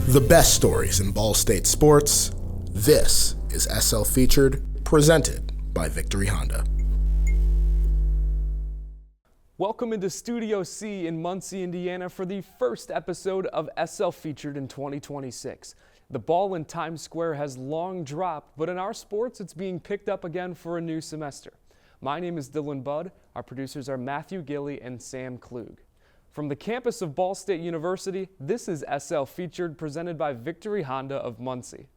The best stories in Ball State sports. This is SL Featured, presented by Victory Honda. Welcome into Studio C in Muncie, Indiana for the first episode of SL Featured in 2026. The ball in Times Square has long dropped, but in our sports, it's being picked up again for a new semester. My name is Dylan Budd. Our producers are Matthew Gillie and Sam Klug. From the campus of Ball State University, this is SL Featured, presented by Victory Honda of Muncie.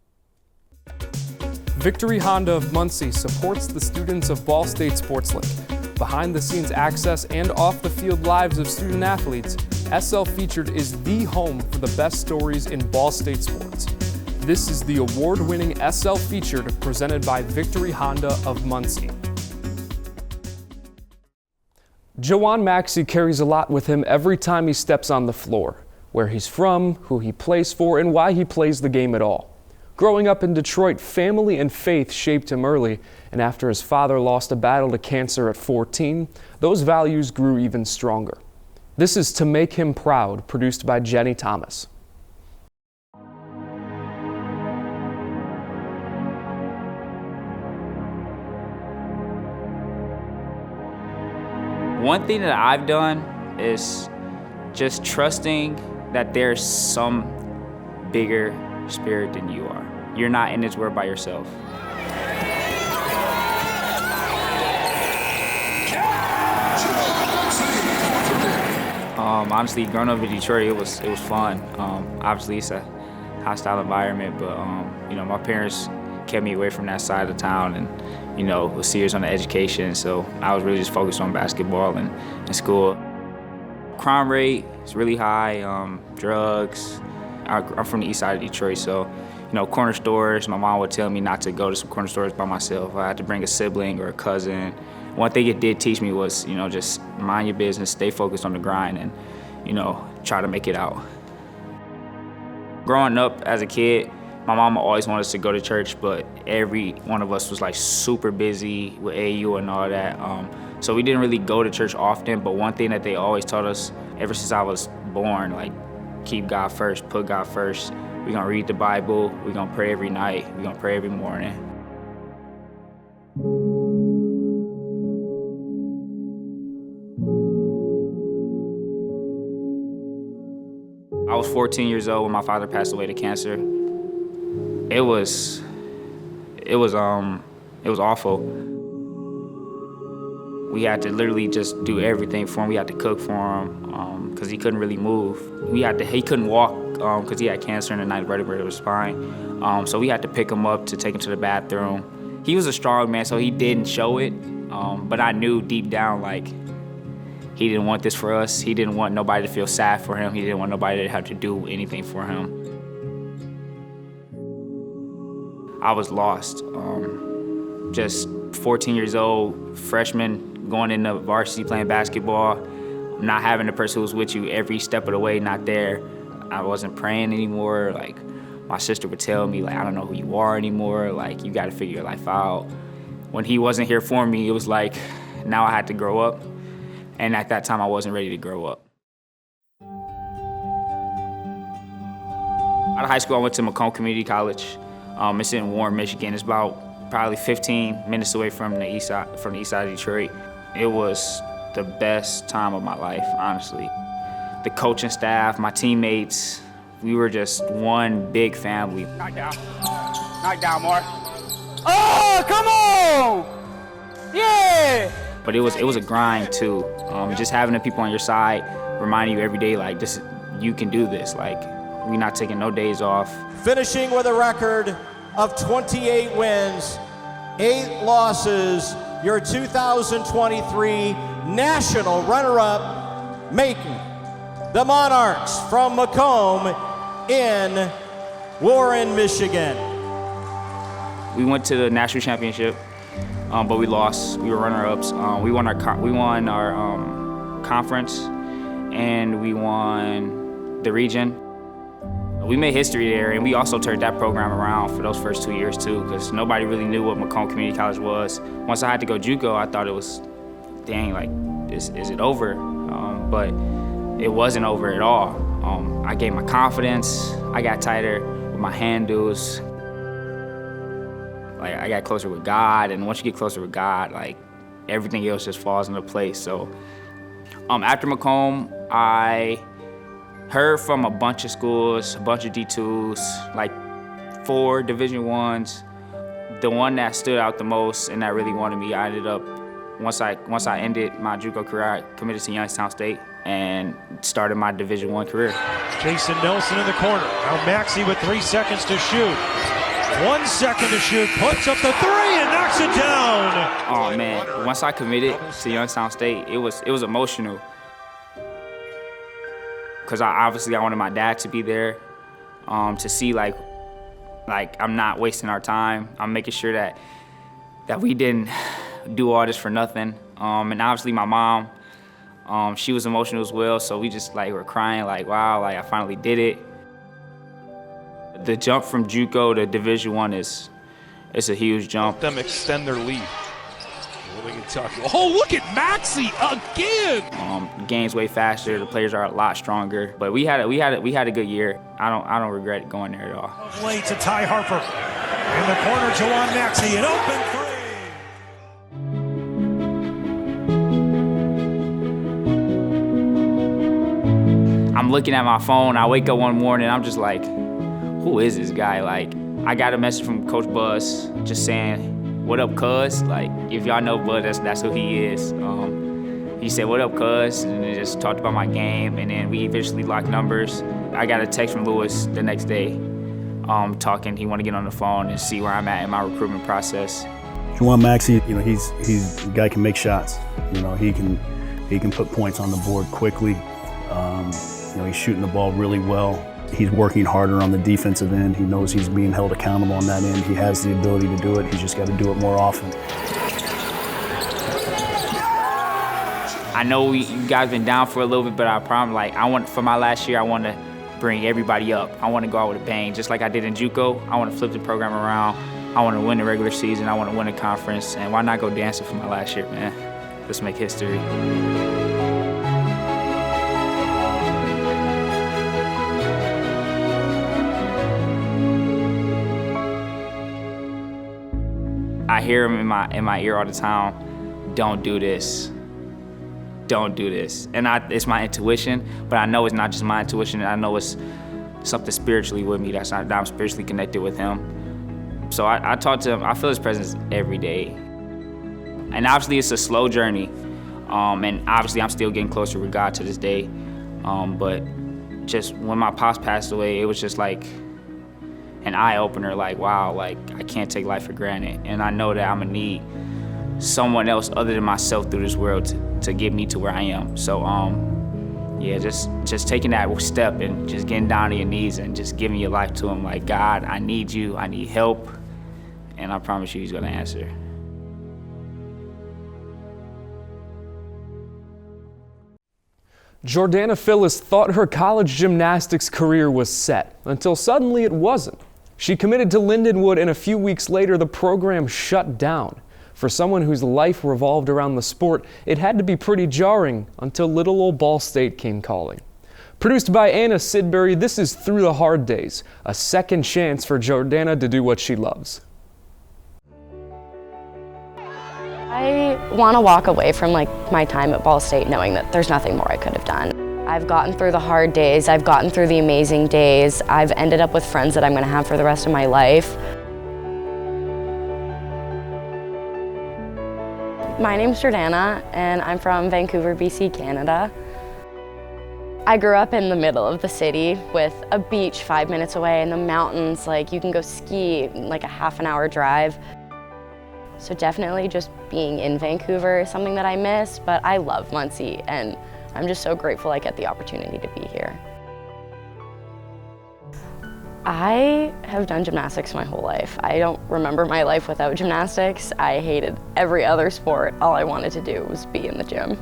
Victory Honda of Muncie supports the students of Ball State Sports League. Behind-the-scenes access and off-the-field lives of student athletes, SL Featured is the home for the best stories in Ball State sports. This is the award-winning SL Featured, presented by Victory Honda of Muncie. Jawan Maxey carries a lot with him every time he steps on the floor. Where he's from, who he plays for, and why he plays the game at all. Growing up in Detroit, family and faith shaped him early, and after his father lost a battle to cancer at 14, those values grew even stronger. This is To Make Him Proud, produced by Jenny Thomas. One thing that I've done is just trusting that there's some bigger spirit than you are. You're not in this world by yourself. Honestly, growing up in Detroit, it was fun. Obviously, it's a hostile environment, but my parents kept me away from that side of town, and was serious on the education. So I was really just focused on basketball and school. Crime rate is really high. Drugs. I'm from the east side of Detroit, so corner stores. My mom would tell me not to go to some corner stores by myself. I had to bring a sibling or a cousin. One thing it did teach me was just mind your business, stay focused on the grind, and try to make it out. Growing up as a kid, my mama always wanted us to go to church, but every one of us was like super busy with AU and all that. So we didn't really go to church often, but one thing that they always taught us ever since I was born, like keep God first, put God first. We're gonna read the Bible, we're gonna pray every night, we're gonna pray every morning. I was 14 years old when my father passed away to cancer. It was awful. We had to literally just do everything for him. We had to cook for him because he couldn't really move. He couldn't walk because he had cancer in the ninth vertebrae of his spine. So we had to pick him up to take him to the bathroom. He was a strong man, so he didn't show it. But I knew deep down, like, he didn't want this for us. He didn't want nobody to feel sad for him. He didn't want nobody to have to do anything for him. I was lost. Just 14 years old, freshman, going into varsity playing basketball, not having the person who was with you every step of the way, not there. I wasn't praying anymore. Like, my sister would tell me, like, I don't know who you are anymore. Like, you gotta figure your life out. When he wasn't here for me, it was like, now I had to grow up. And at that time, I wasn't ready to grow up. Out of high school, I went to Macomb Community College. It's in Warren, Michigan. It's about probably 15 minutes away from the east side of Detroit. It was the best time of my life, honestly. The coaching staff, my teammates, we were just one big family. Knock down, Mark. Oh, come on! Yeah! But it was a grind too. Just having the people on your side, reminding you every day, like, this, you can do this. Like, we're not taking no days off. Finishing with a record of 28 wins, 8 losses, your 2023 national runner-up, making the Monarchs from Macomb in Warren, Michigan. We went to the national championship, but we lost. We were runner-ups. We won our conference, and we won the region. We made history there, and we also turned that program around for those first 2 years too, because nobody really knew what Macomb Community College was. Once I had to go JUCO, I thought it was, dang, like, is it over? But it wasn't over at all. I gained my confidence. I got tighter with my handles. Like, I got closer with God, and once you get closer with God, like, everything else just falls into place. So after Macomb, I heard from a bunch of schools, a bunch of D2s, like 4 Division I's. The one that stood out the most and that really wanted me, I ended up, once I ended my JUCO career, I committed to Youngstown State and started my Division I career. Jason Nelson in the corner. Now Maxey with 3 seconds to shoot. 1 second to shoot, puts up the 3 and knocks it down. Oh man, once I committed to Youngstown State, it was emotional. Because obviously I wanted my dad to be there, to see like I'm not wasting our time. I'm making sure that we didn't do all this for nothing. And obviously my mom, she was emotional as well, so we just like were crying like, wow, like I finally did it. The jump from JUCO to Division I it's a huge jump. Them extend their lead. Oh, look at Maxey again! The game's way faster. The players are a lot stronger. But we had a good year. I don't regret going there at all. Late to Ty Harper. In the corner, Jawan Maxey, an open 3. I'm looking at my phone. I wake up one morning. I'm just like, who is this guy? Like, I got a message from Coach Buzz just saying, "What up, cuz?" Like, if y'all know Buzz, that's who he is. He said, "What up, cuz?" And they just talked about my game, and then we eventually locked numbers. I got a text from Lewis the next day, talking. He wanted to get on the phone and see where I'm at in my recruitment process. Jawan Maxey, you know, he's the guy can make shots. You know, he can put points on the board quickly. You know, he's shooting the ball really well. He's working harder on the defensive end. He knows he's being held accountable on that end. He has the ability to do it. He's just got to do it more often. I know you guys been down for a little bit, but I promise, for my last year, I want to bring everybody up. I want to go out with a bang, just like I did in JUCO. I want to flip the program around. I want to win the regular season. I want to win a conference. And why not go dancing for my last year, man? Let's make history. I hear him in my ear all the time, "Don't do this. Don't do this." And it's my intuition, but I know it's not just my intuition. I know it's something spiritually with me that I'm spiritually connected with him. So I talk to him. I feel his presence every day. And obviously it's a slow journey. And obviously I'm still getting closer with God to this day. But just when my pops passed away, it was just like an eye-opener, like, wow, like I can't take life for granted. And I know that I'm gonna need someone else other than myself through this world to get me to where I am. So yeah, just taking that step and just getting down to your knees and just giving your life to him, like, God, I need you, I need help, and I promise you he's gonna answer. Jordana Phyllis thought her college gymnastics career was set, until suddenly it wasn't. She committed to Lindenwood, and a few weeks later the program shut down. For someone whose life revolved around the sport, it had to be pretty jarring until little old Ball State came calling. Produced by Anna Sidbury, this is Through the Hard Days, a second chance for Jordana to do what she loves. I want to walk away from my time at Ball State knowing that there's nothing more I could have done. I've gotten through the hard days, I've gotten through the amazing days, I've ended up with friends that I'm going to have for the rest of my life. My name's Jordana, and I'm from Vancouver, BC, Canada. I grew up in the middle of the city with a beach 5 minutes away and the mountains, you can go ski a half-an-hour drive. So definitely just being in Vancouver is something that I miss, but I love Muncie, and I'm just so grateful I get the opportunity to be here. I have done gymnastics my whole life. I don't remember my life without gymnastics. I hated every other sport. All I wanted to do was be in the gym.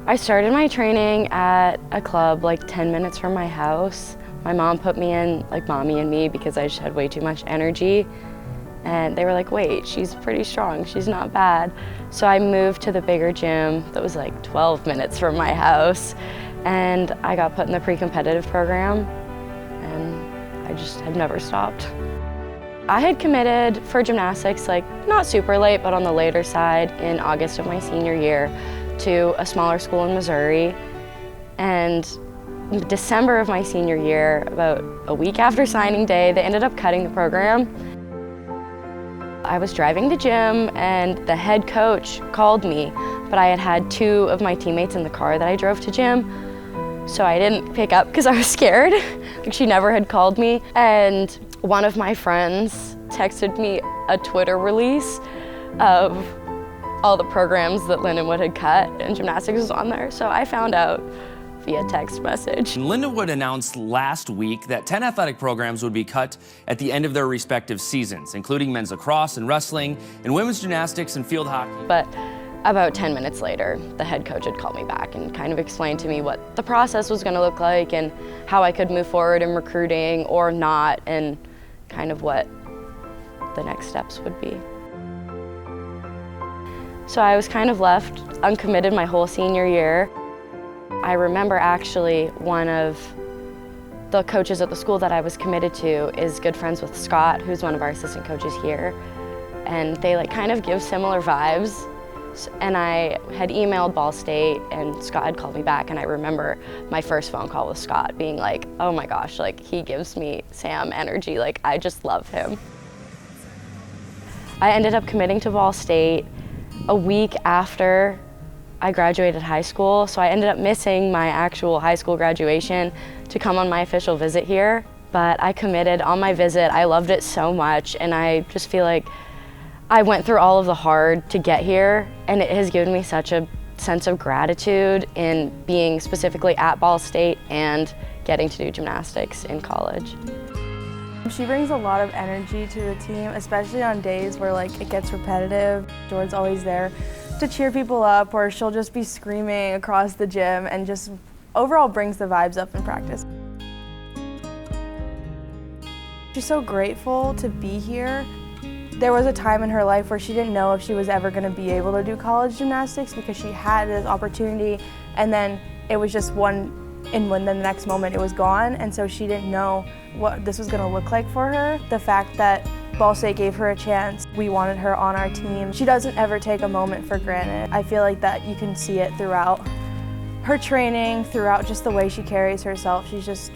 I started my training at a club 10 minutes from my house. My mom put me in Mommy and Me because I just had way too much energy. And they were like, wait, she's pretty strong, she's not bad. So I moved to the bigger gym that was 12 minutes from my house. and I got put in the pre-competitive program, and I just have never stopped. I had committed for gymnastics, like not super late, but on the later side in August of my senior year to a smaller school in Missouri. And in December of my senior year, about a week after signing day, they ended up cutting the program. I was driving to gym and the head coach called me, but I had 2 of my teammates in the car that I drove to gym. So I didn't pick up because I was scared. Like, she never had called me. And one of my friends texted me a Twitter release of all the programs that Lindenwood had cut, and gymnastics was on there. So I found out via text message. Lindenwood announced last week that 10 athletic programs would be cut at the end of their respective seasons, including men's lacrosse and wrestling, and women's gymnastics and field hockey. But about 10 minutes later, the head coach had called me back and kind of explained to me what the process was going to look like and how I could move forward in recruiting or not, and kind of what the next steps would be. So I was kind of left uncommitted my whole senior year. I remember actually one of the coaches at the school that I was committed to is good friends with Scott, who's one of our assistant coaches here. And they like kind of give similar vibes. And I had emailed Ball State and Scott had called me back, and I remember my first phone call with Scott being like, oh my gosh, like he gives me Sam energy, like I just love him. I ended up committing to Ball State a week after I graduated high school, so I ended up missing my actual high school graduation to come on my official visit here. But I committed on my visit. I loved it so much, and I just feel like I went through all of the hard to get here, and it has given me such a sense of gratitude in being specifically at Ball State and getting to do gymnastics in college. She brings a lot of energy to the team, especially on days where like it gets repetitive. Jordan's always there to cheer people up, or she'll just be screaming across the gym and just overall brings the vibes up in practice. She's so grateful to be here. There was a time in her life where she didn't know if she was ever going to be able to do college gymnastics because she had this opportunity, and then it was just and when the next moment it was gone, and so she didn't know what this was going to look like for her. The fact that Ball State gave her a chance, we wanted her on our team. She doesn't ever take a moment for granted. I feel like that you can see it throughout her training, throughout just the way she carries herself. She's just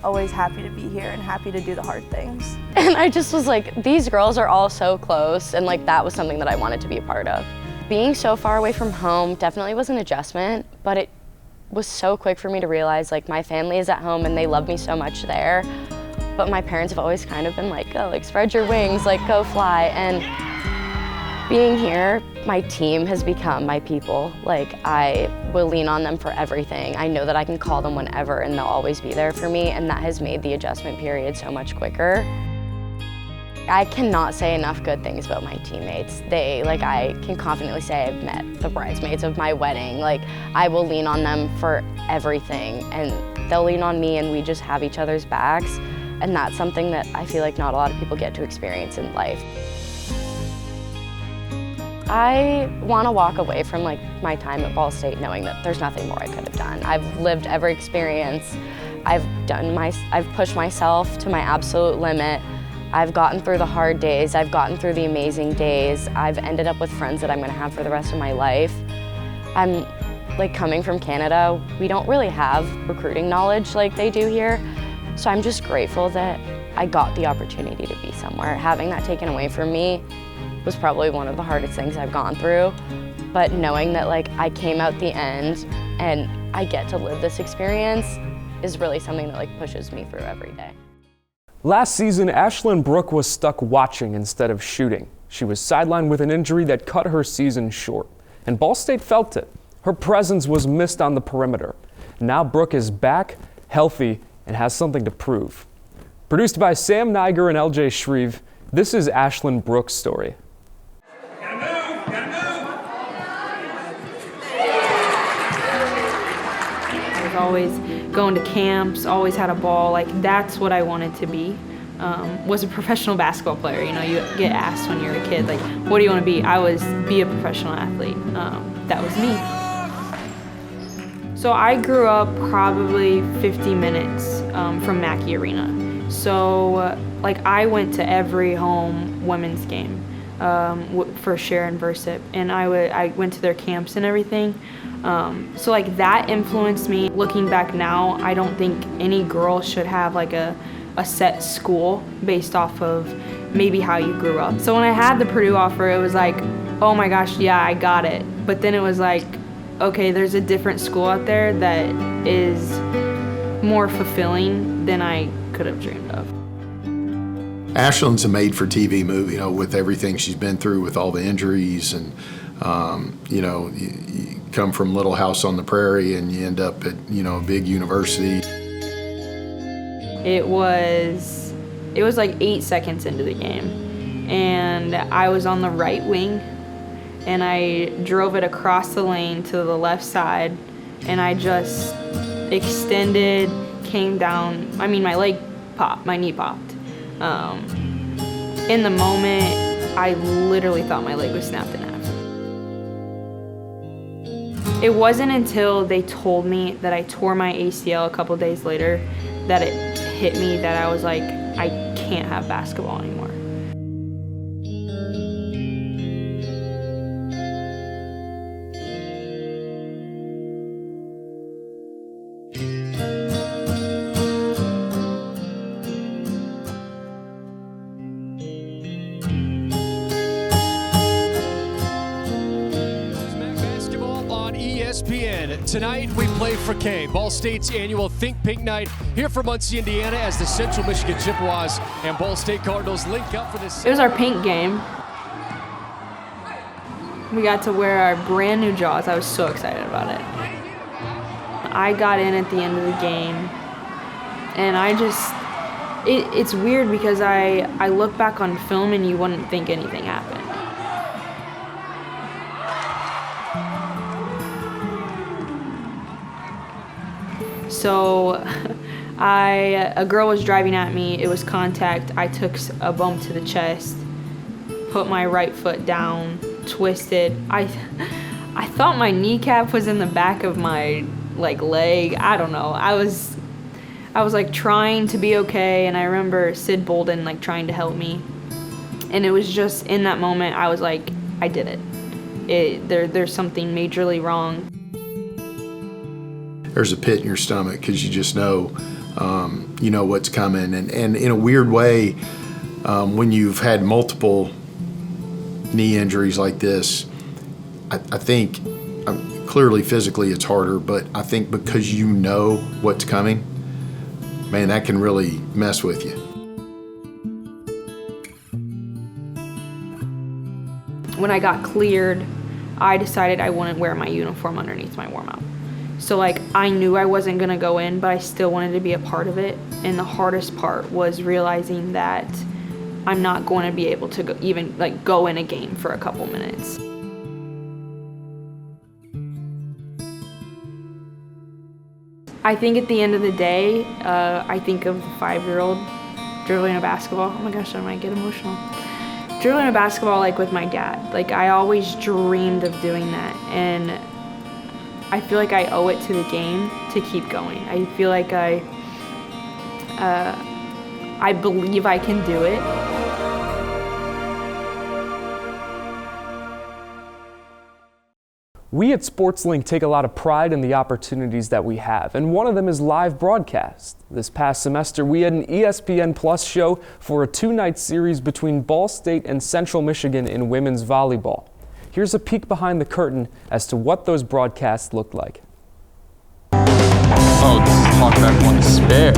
always happy to be here and happy to do the hard things. And I just was like, these girls are all so close, and like that was something that I wanted to be a part of. Being so far away from home definitely was an adjustment, but it was so quick for me to realize like my family is at home and they love me so much there. But my parents have always kind of been like, oh, like spread your wings, like go fly. And being here, my team has become my people. Like I will lean on them for everything. I know that I can call them whenever and they'll always be there for me, and that has made the adjustment period so much quicker. I cannot say enough good things about my teammates. I can confidently say I've met the bridesmaids of my wedding. Like I will lean on them for everything, and they'll lean on me, and we just have each other's backs. And that's something that I feel like not a lot of people get to experience in life. I want to walk away from like my time at Ball State knowing that there's nothing more I could have done. I've lived every experience. I've pushed myself to my absolute limit. I've gotten through the hard days. I've gotten through the amazing days. I've ended up with friends that I'm going to have for the rest of my life. I'm like coming from Canada, we don't really have recruiting knowledge like they do here. So I'm just grateful that I got the opportunity to be somewhere. Having that taken away from me was probably one of the hardest things I've gone through. But knowing that like I came out the end and I get to live this experience is really something that like pushes me through every day. Last season, Ashlyn Brooke was stuck watching instead of shooting. She was sidelined with an injury that cut her season short, and Ball State felt it. Her presence was missed on the perimeter. Now Brooke is back, healthy, and has something to prove. Produced by Sam Niger and LJ Shreve, this is Ashlyn Brooke's story. I was always going to camps, always had a ball. Like that's what I wanted to be. Was a professional basketball player. You know, you get asked when you're a kid, like, what do you want to be? I was be a professional athlete. That was me. So I grew up probably 50 minutes from Mackey Arena. So like I went to every home women's game for Sharon Versip, and I went to their camps and everything. So like that influenced me. Looking back now, I don't think any girl should have like a set school based off of maybe how you grew up. So when I had the Purdue offer, it was like, oh my gosh, yeah, I got it. But then it was like, okay, there's a different school out there that is more fulfilling than I could have dreamed of. Ashlyn's a made-for-TV movie, you know, with everything she's been through, with all the injuries, and you know, you come from Little House on the Prairie and you end up at, you know, a big university. It was like 8 seconds into the game, and I was on the right wing, and I drove it across the lane to the left side, and I just extended, came down. I mean, my leg popped, my knee popped. In the moment, I literally thought my leg was snapped in half. It wasn't until they told me that I tore my ACL a couple days later that it hit me that I was like, I can't have basketball anymore. Tonight we play for K, Ball State's annual Think Pink Night here from Muncie, Indiana, as the Central Michigan Chippewas and Ball State Cardinals link up for this. It was our pink game. We got to wear our brand new jaws. I was so excited about it. I got in at the end of the game, and I just, it's weird because I look back on film and you wouldn't think anything happened. So a girl was driving at me, it was contact, I took a bump to the chest, put my right foot down, twisted. I thought my kneecap was in the back of my like leg, I don't know. I was like trying to be okay, and I remember Sid Bolden like trying to help me. And it was just in that moment, I was like, I did it. There's something majorly wrong. There's a pit in your stomach because you just know, you know what's coming. And in a weird way, when you've had multiple knee injuries like this, I think clearly physically it's harder, but I think because you know what's coming, man, that can really mess with you. When I got cleared, I decided I wouldn't wear my uniform underneath my warm-up. So like I knew I wasn't gonna go in, but I still wanted to be a part of it. And the hardest part was realizing that I'm not going to be able to go in a game for a couple minutes. I think at the end of the day, I think of the 5-year-old dribbling a basketball. Oh my gosh, I might get emotional. Dribbling a basketball like with my dad. Like I always dreamed of doing that, and I feel like I owe it to the game to keep going. I feel like I believe I can do it. We at SportsLink take a lot of pride in the opportunities that we have, and one of them is live broadcast. This past semester, we had an ESPN Plus show for a 2-night series between Ball State and Central Michigan in women's volleyball. Here's a peek behind the curtain as to what those broadcasts looked like. Oh, this is talkback one spare.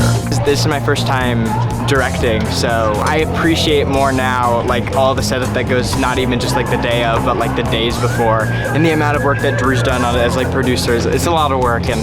This is my first time directing, so I appreciate more now, like all the setup that goes, not even just like the day of, but like the days before, and the amount of work that Drew's done on it as like producers. It's a lot of work, and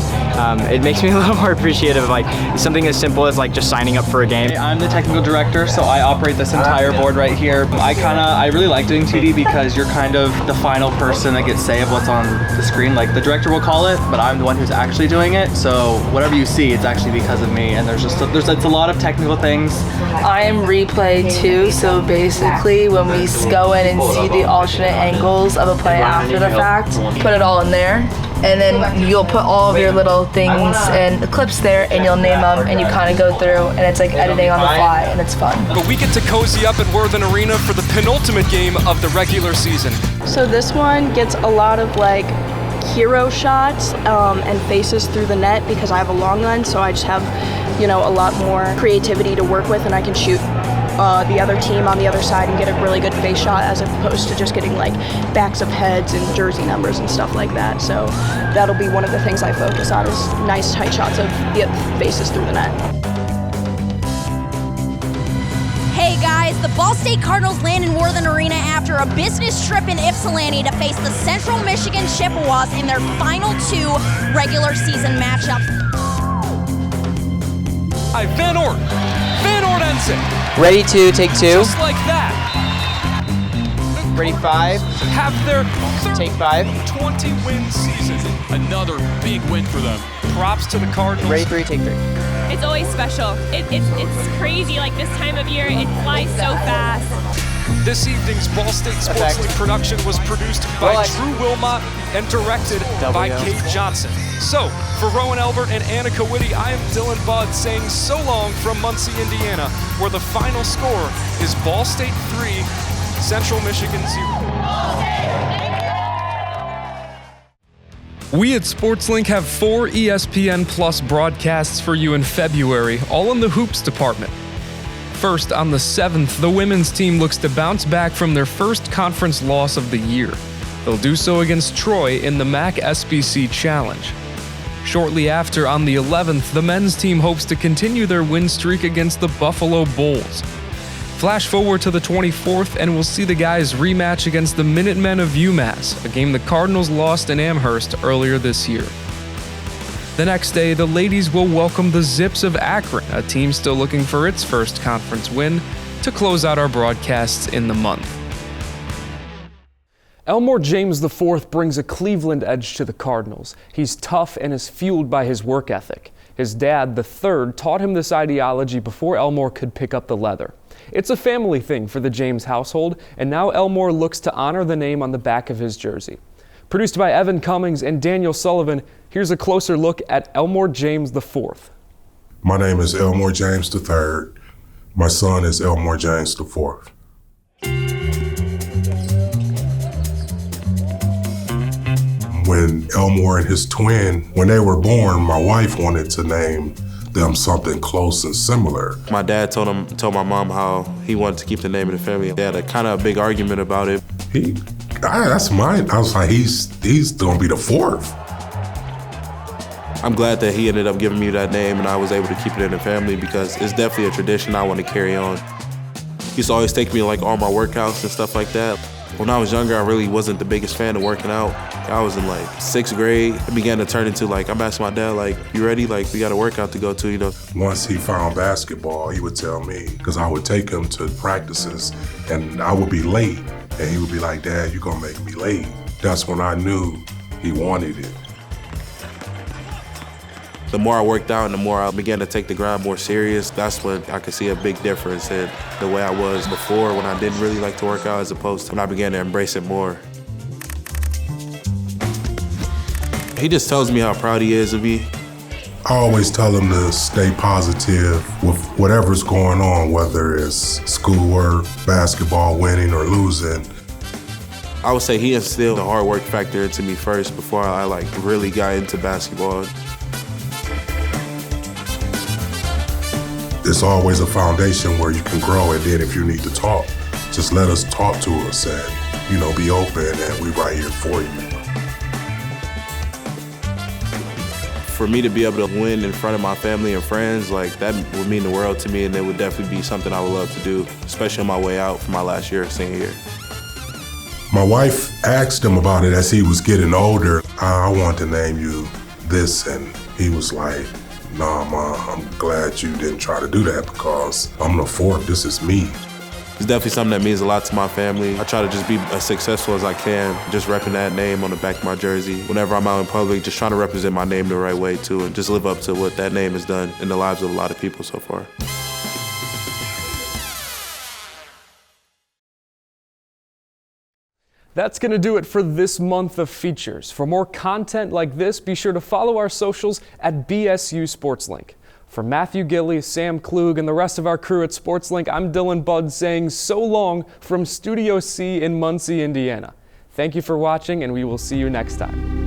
it makes me a little more appreciative of like something as simple as like just signing up for a game. I'm the technical director, so I operate this entire board right here. I really like doing 2D because you're kind of the final person that gets say of what's on the screen. Like the director will call it, but I'm the one who's actually doing it. So whatever you see, it's actually because of me. And it's a lot of technical things. I am replay too, so basically when we go in and see the alternate angles of a play after the fact, put it all in there, and then you'll put all of your little things and the clips there, and you'll name them, and you kind of go through, and it's like editing on the fly, and it's fun. But we get to cozy up at Worthen Arena for the penultimate game of the regular season. So this one gets a lot of like hero shots and faces through the net because I have a long gun, so I just have, you know, a lot more creativity to work with, and I can shoot the other team on the other side and get a really good face shot as opposed to just getting like backs of heads and jersey numbers and stuff like that. So that'll be one of the things I focus on, is nice tight shots of the faces through the net. Hey guys, the Ball State Cardinals land in Worthen Arena after a business trip in Ypsilanti to face the Central Michigan Chippewas in their final 2 regular season matchups. Hi, Van Ort ends it. Ready to take 2. Just like that. Ready 5. Have their take 5. 20-win season. Another big win for them. Props to the Cardinals. Ready 3, take 3. It's always special. It's crazy, like this time of year, it flies so fast. This evening's Ball State Sports League production was produced by Drew Wilmot and directed by Kate Johnson. So, for Rowan Elbert and Annika Whitty, I am Dylan Budd saying so long from Muncie, Indiana, where the final score is Ball State 3, Central Michigan 0. We at SportsLink have 4 ESPN Plus broadcasts for you in February, all in the hoops department. First, on the 7th, the women's team looks to bounce back from their first conference loss of the year. They'll do so against Troy in the MAC SBC Challenge. Shortly after, on the 11th, the men's team hopes to continue their win streak against the Buffalo Bulls. Flash forward to the 24th, and we'll see the guys rematch against the Minutemen of UMass, a game the Cardinals lost in Amherst earlier this year. The next day, the ladies will welcome the Zips of Akron, a team still looking for its first conference win, to close out our broadcasts in the month. Elmore James IV brings a Cleveland edge to the Cardinals. He's tough and is fueled by his work ethic. His dad, the third, taught him this ideology before Elmore could pick up the leather. It's a family thing for the James household, and now Elmore looks to honor the name on the back of his jersey. Produced by Evan Cummings and Daniel Sullivan, here's a closer look at Elmore James IV. My name is Elmore James III. My son is Elmore James IV. When Elmore and his twin, when they were born, my wife wanted to name them something close and similar. My dad told my mom how he wanted to keep the name of the family. They had a kind of big argument about it. That's mine. I was like, he's gonna be the 4th. I'm glad that he ended up giving me that name and I was able to keep it in the family because it's definitely a tradition I want to carry on. He used to always take me to like all my workouts and stuff like that. When I was younger, I really wasn't the biggest fan of working out. I was in like 6th grade. It began to turn into like, I'm asking my dad, like, you ready? Like, we got a workout to go to, you know. Once he found basketball, he would tell me, because I would take him to practices and I would be late. And he would be like, Dad, you're gonna make me late. That's when I knew he wanted it. The more I worked out and the more I began to take the grind more serious, that's when I could see a big difference in the way I was before when I didn't really like to work out as opposed to when I began to embrace it more. He just tells me how proud he is of me. I always tell him to stay positive with whatever's going on, whether it's schoolwork, basketball, winning or losing. I would say he instilled the hard work factor into me first before I like really got into basketball. It's always a foundation where you can grow, and then if you need to talk, just let us talk to us and, you know, be open and we right here for you. For me to be able to win in front of my family and friends, like that would mean the world to me, and it would definitely be something I would love to do, especially on my way out for my last year of senior year. My wife asked him about it as he was getting older. I want to name you this, and he was like, nah, Ma, I'm glad you didn't try to do that because I'm the 4th, this is me. It's definitely something that means a lot to my family. I try to just be as successful as I can, just repping that name on the back of my jersey. Whenever I'm out in public, just trying to represent my name the right way too, and just live up to what that name has done in the lives of a lot of people so far. That's going to do it for this month of features. For more content like this, be sure to follow our socials at BSU SportsLink. For Matthew Gillie, Sam Klug, and the rest of our crew at SportsLink, I'm Dylan Budd saying so long from Studio C in Muncie, Indiana. Thank you for watching, and we will see you next time.